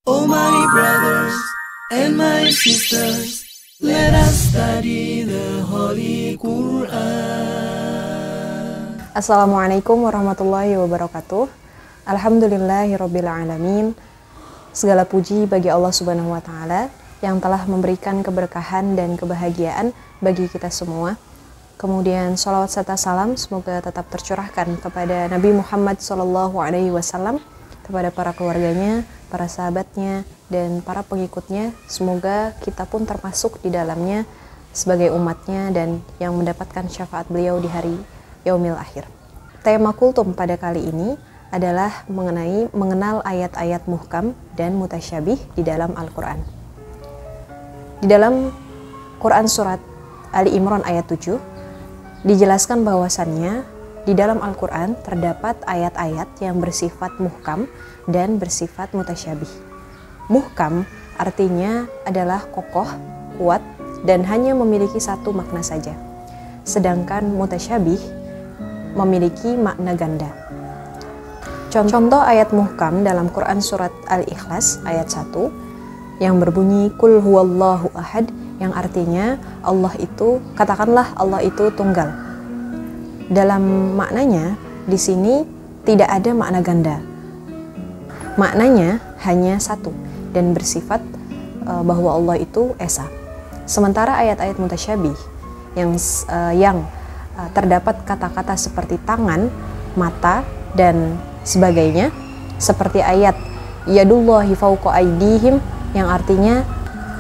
Oh my brothers and my sisters, let us study the Holy Quran. Assalamualaikum warahmatullahi wabarakatuh. Alhamdulillahirabbil alamin. Segala puji bagi Allah Subhanahu wa taala yang telah memberikan keberkahan dan kebahagiaan bagi kita semua. Kemudian sholawat serta salam semoga tetap tercurahkan kepada Nabi Muhammad SAW, kepada para keluarganya, para sahabatnya, dan para pengikutnya. Semoga kita pun termasuk di dalamnya sebagai umatnya dan yang mendapatkan syafaat beliau di hari Yaumil Akhir. Tema kultum pada kali ini adalah mengenal ayat-ayat muhkam dan mutasyabih di dalam Al-Quran. Di dalam Quran surat Ali Imran ayat 7 dijelaskan bahwasannya di dalam Al-Quran terdapat ayat-ayat yang bersifat muhkam dan bersifat mutasyabih. Muhkam artinya adalah kokoh, kuat, dan hanya memiliki satu makna saja. Sedangkan mutasyabih memiliki makna ganda. Contoh ayat muhkam dalam Quran surat Al-Ikhlas ayat 1 yang berbunyi Qul huwallahu ahad, yang artinya Allah itu, katakanlah Allah itu tunggal. Dalam maknanya di sini tidak ada makna ganda. Maknanya hanya satu dan bersifat bahwa Allah itu esa. Sementara ayat-ayat mutasyabih yang terdapat kata-kata seperti tangan, mata, dan sebagainya, seperti ayat yadullahi fawqa aydihim yang artinya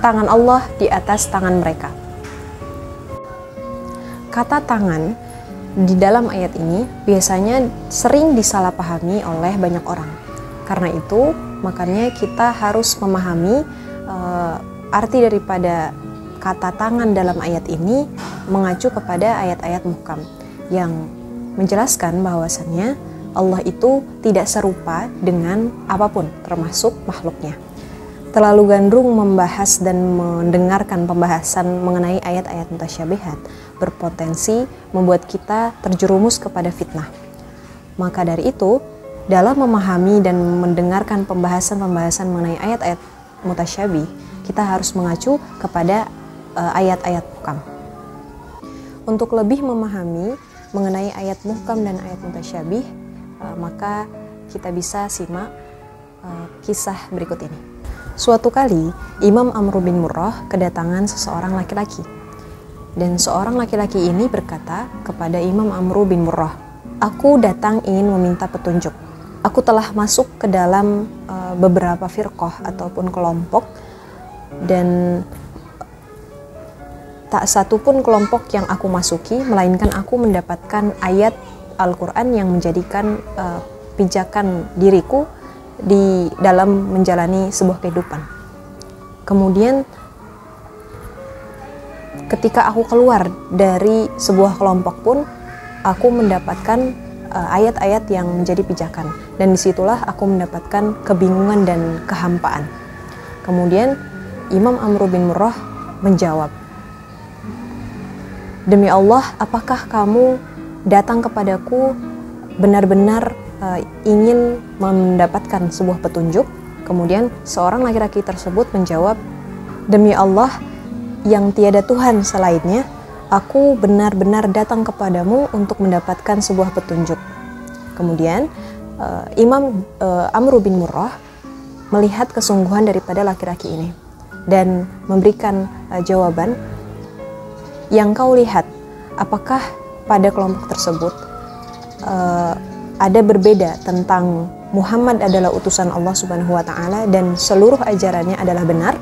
tangan Allah di atas tangan mereka. Kata tangan di dalam ayat ini biasanya sering disalahpahami oleh banyak orang. Karena itu, makanya kita harus memahami arti daripada kata tangan dalam ayat ini mengacu kepada ayat-ayat muhkam yang menjelaskan bahwasannya Allah itu tidak serupa dengan apapun, termasuk makhluknya. Terlalu gandrung membahas dan mendengarkan pembahasan mengenai ayat-ayat mutasyabihat berpotensi membuat kita terjerumus kepada fitnah. Maka dari itu, dalam memahami dan mendengarkan pembahasan-pembahasan mengenai ayat-ayat mutasyabih, kita harus mengacu kepada ayat-ayat muhkam. Untuk lebih memahami mengenai ayat muhkam dan ayat mutasyabih, maka kita bisa simak kisah berikut ini. Suatu kali, Imam Amr bin Murrah kedatangan seseorang laki-laki. Dan seorang laki-laki ini berkata kepada Imam Amr bin Murrah, "Aku datang ingin meminta petunjuk. Aku telah masuk ke dalam beberapa firqah ataupun kelompok, dan tak satu pun kelompok yang aku masuki, melainkan aku mendapatkan ayat Al-Quran yang menjadikan pijakan diriku di dalam menjalani sebuah kehidupan. Kemudian ketika aku keluar dari sebuah kelompok pun, aku mendapatkan ayat-ayat yang menjadi pijakan, dan disitulah aku mendapatkan kebingungan dan kehampaan." Kemudian Imam Amr bin Murrah menjawab, "Demi Allah, apakah kamu datang kepadaku benar-benar ingin mendapatkan sebuah petunjuk?" Kemudian seorang laki-laki tersebut menjawab, "Demi Allah yang tiada Tuhan selainnya, aku benar-benar datang kepadamu untuk mendapatkan sebuah petunjuk." Kemudian Imam Amr bin Murrah melihat kesungguhan daripada laki-laki ini dan memberikan jawaban, "Yang kau lihat, apakah pada kelompok tersebut ada berbeda tentang Muhammad adalah utusan Allah Subhanahu wa taala dan seluruh ajarannya adalah benar?"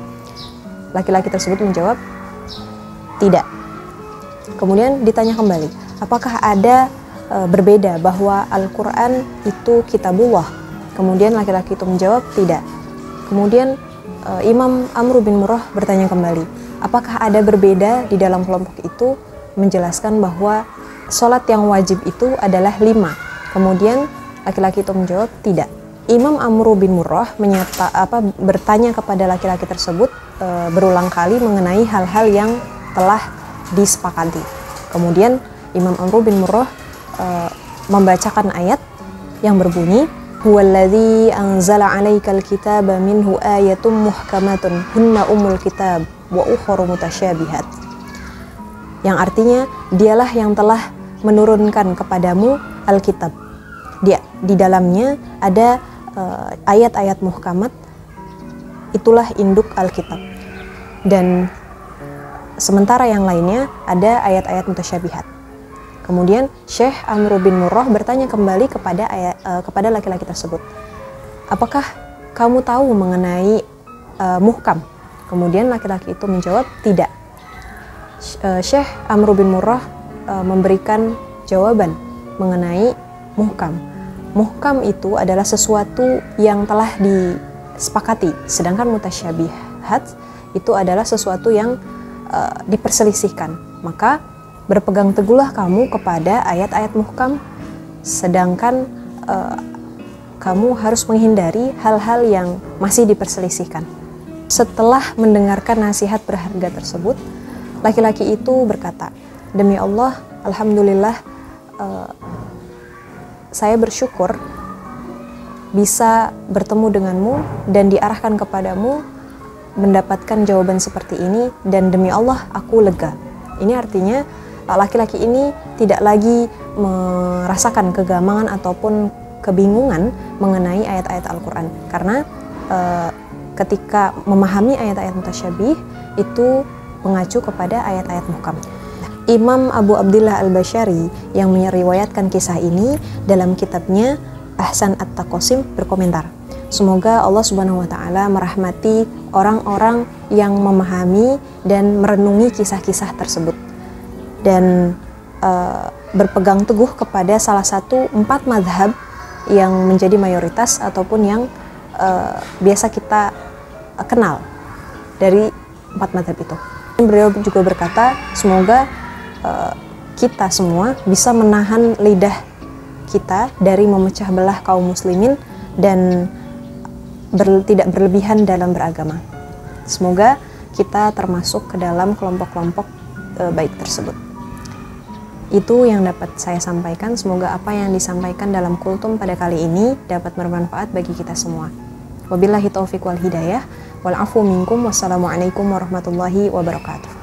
Laki-laki tersebut menjawab, "Tidak." Kemudian ditanya kembali, "Apakah ada berbeda bahwa Al-Quran itu kitabullah?" Kemudian laki-laki itu menjawab, "Tidak." Kemudian Imam Amr bin Murrah bertanya kembali, "Apakah ada berbeda di dalam kelompok itu?" Menjelaskan bahwa sholat yang wajib itu adalah 5. Kemudian laki-laki itu menjawab, "Tidak." Imam Amr bin Murrah bertanya kepada laki-laki tersebut berulang kali mengenai hal-hal yang telah disepakati. Kemudian Imam Amr bin Murrah membacakan ayat yang berbunyi, Huwallazi anzala 'alaikal kitaba minhu ayatum muhkamatun hunna ummul kitab wa ukhra mutasyabihat. Yang artinya, dialah yang telah menurunkan kepadamu Alkitab. Di dalamnya ada ayat-ayat muhkamat, itulah induk Alkitab. Dan sementara yang lainnya ada ayat-ayat mutasyabihat. Kemudian Syekh Amr bin Murrah bertanya kembali kepada laki-laki tersebut, apakah kamu tahu mengenai muhkam? Kemudian laki-laki itu menjawab, tidak. Syekh Amr bin Murrah memberikan jawaban mengenai muhkam. Muhkam itu adalah sesuatu yang telah disepakati, sedangkan mutasyabihat itu adalah sesuatu yang diperselisihkan. Maka berpegang teguhlah kamu kepada ayat-ayat muhkam, sedangkan kamu harus menghindari hal-hal yang masih diperselisihkan. Setelah mendengarkan nasihat berharga tersebut, laki-laki itu berkata, demi Allah, alhamdulillah, saya bersyukur bisa bertemu denganmu dan diarahkan kepadamu mendapatkan jawaban seperti ini, dan demi Allah aku lega. Ini artinya laki-laki ini tidak lagi merasakan kegamangan ataupun kebingungan mengenai ayat-ayat Al-Quran, karena ketika memahami ayat-ayat mutasyabih itu mengacu kepada ayat-ayat muhkam. Imam Abu Abdillah Al-Basyari yang meriwayatkan kisah ini dalam kitabnya Ahsan At-Taqasim berkomentar, semoga Allah Subhanahu wa taala merahmati orang-orang yang memahami dan merenungi kisah-kisah tersebut dan berpegang teguh kepada salah satu 4 mazhab yang menjadi mayoritas ataupun yang biasa kita kenal dari 4 mazhab itu. Beliau juga berkata, semoga kita semua bisa menahan lidah kita dari memecah belah kaum muslimin dan tidak berlebihan dalam beragama. Semoga kita termasuk ke dalam kelompok-kelompok baik tersebut. Itu yang dapat saya sampaikan. Semoga apa yang disampaikan dalam kultum pada kali ini dapat bermanfaat bagi kita semua. Wabillahi taufiq wal hidayah. Wal afu minkum. Wassalamualaikum warahmatullahi wabarakatuh.